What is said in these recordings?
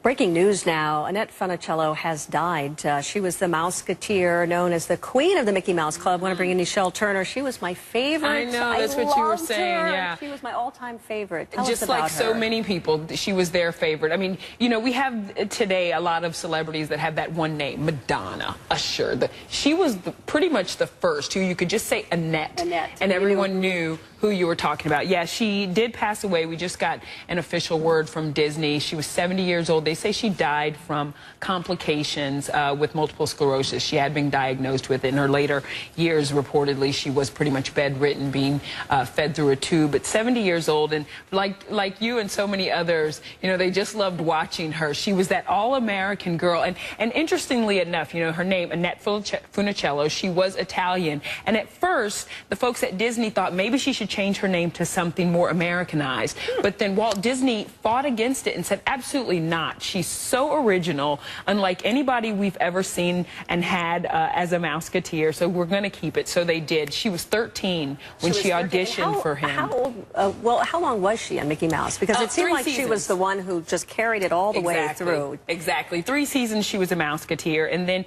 Breaking news now. Annette Funicello has died. She was the Mouseketeer, known as the queen of the Mickey Mouse Club. I want to bring in Nichelle Turner. She was my favorite. I know, that's what you were saying, her. yeah. She was my all-time favorite. Tell Just us about like her. so many people, she was their favorite. I mean, you know, we have today a lot of celebrities that have that one name, Madonna, Usher. She was pretty much the first who you could just say Annette. And everyone knew who you were talking about. Yeah, she did pass away. We just got an official word from Disney. She was 70 years old. They say she died from complications with multiple sclerosis. She had been diagnosed with it. In her later years, reportedly, she was pretty much bedridden, being fed through a tube. But 70 years old, and like you and so many others, you know, they just loved watching her. She was that all-American girl. And interestingly enough, you know, her name, Annette Funicello, she was Italian. And at first, the folks at Disney thought maybe she should change her name to something more Americanized. But then Walt Disney fought against it and said, absolutely not. She's so original, unlike anybody we've ever seen and had as a Mouseketeer, so we're going to keep it. So they did. She was 13 when she auditioned for him. How old, well, how long was she on Mickey Mouse? Because it seemed like she was the one who just carried it all the way through. Exactly. 3 seasons she was a Mouseketeer, and then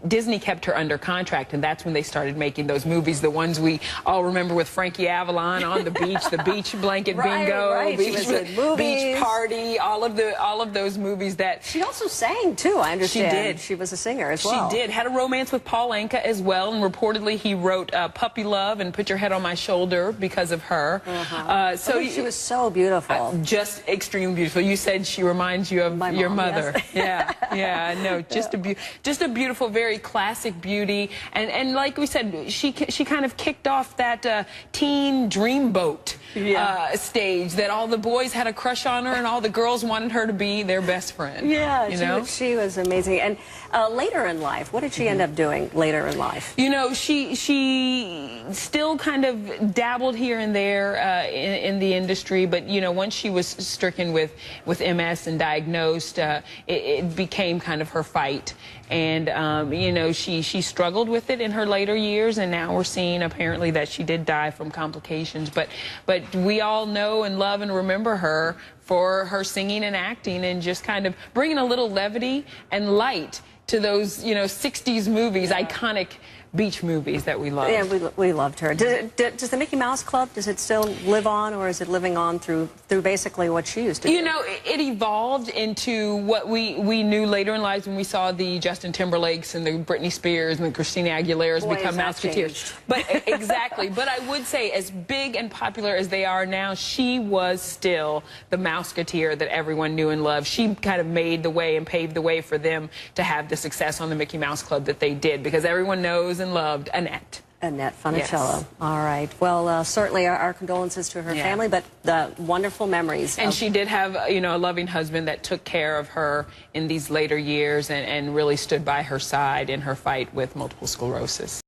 Disney kept her under contract, and that's when they started making those movies, the ones we all remember with Frankie Avalon on the beach, the beach blanket bingo, beach party, all of those movies that she also sang too. I understand. She did. She was a singer as well. She did. Had a romance with Paul Anka as well, and reportedly he wrote Puppy Love and Put Your Head on My Shoulder because of her. She was so beautiful. Just extremely beautiful. You said she reminds you of your mother. Yes. Yeah, no, just a beautiful, very classic beauty. And like we said, she kind of kicked off that teen dreamboat stage that all the boys had a crush on her and all the girls wanted her to be their best friend. Yeah, you know? she was amazing. And later in life, what did she end up doing later in life? You know, she still kind of dabbled here and there in the industry, but you know, once she was stricken with MS and diagnosed, it became kind of her fight. And you know, she struggled with it in her later years, and now we're seeing apparently that she did die from complications. But we all know and love and remember her for her singing and acting and just kind of bringing a little levity and light to those, you know, 60s movies, iconic beach movies that we love. Yeah, we loved her. Does the Mickey Mouse Club, does it still live on, or is it living on through basically what she used to do? You know, it evolved into what we knew later in life when we saw the Justin Timberlakes and the Britney Spears and the Christina Aguileras become Mouseketeers. But exactly. But I would say, as big and popular as they are now, she was still the Mouseketeer that everyone knew and loved. She kind of made the way and paved the way for them to have the success on the Mickey Mouse Club that they did, because everyone knows and loved Annette. Annette Funicello. Yes. All right. Well, certainly our condolences to her family, but wonderful memories. And she did have, you know, a loving husband that took care of her in these later years and really stood by her side in her fight with multiple sclerosis.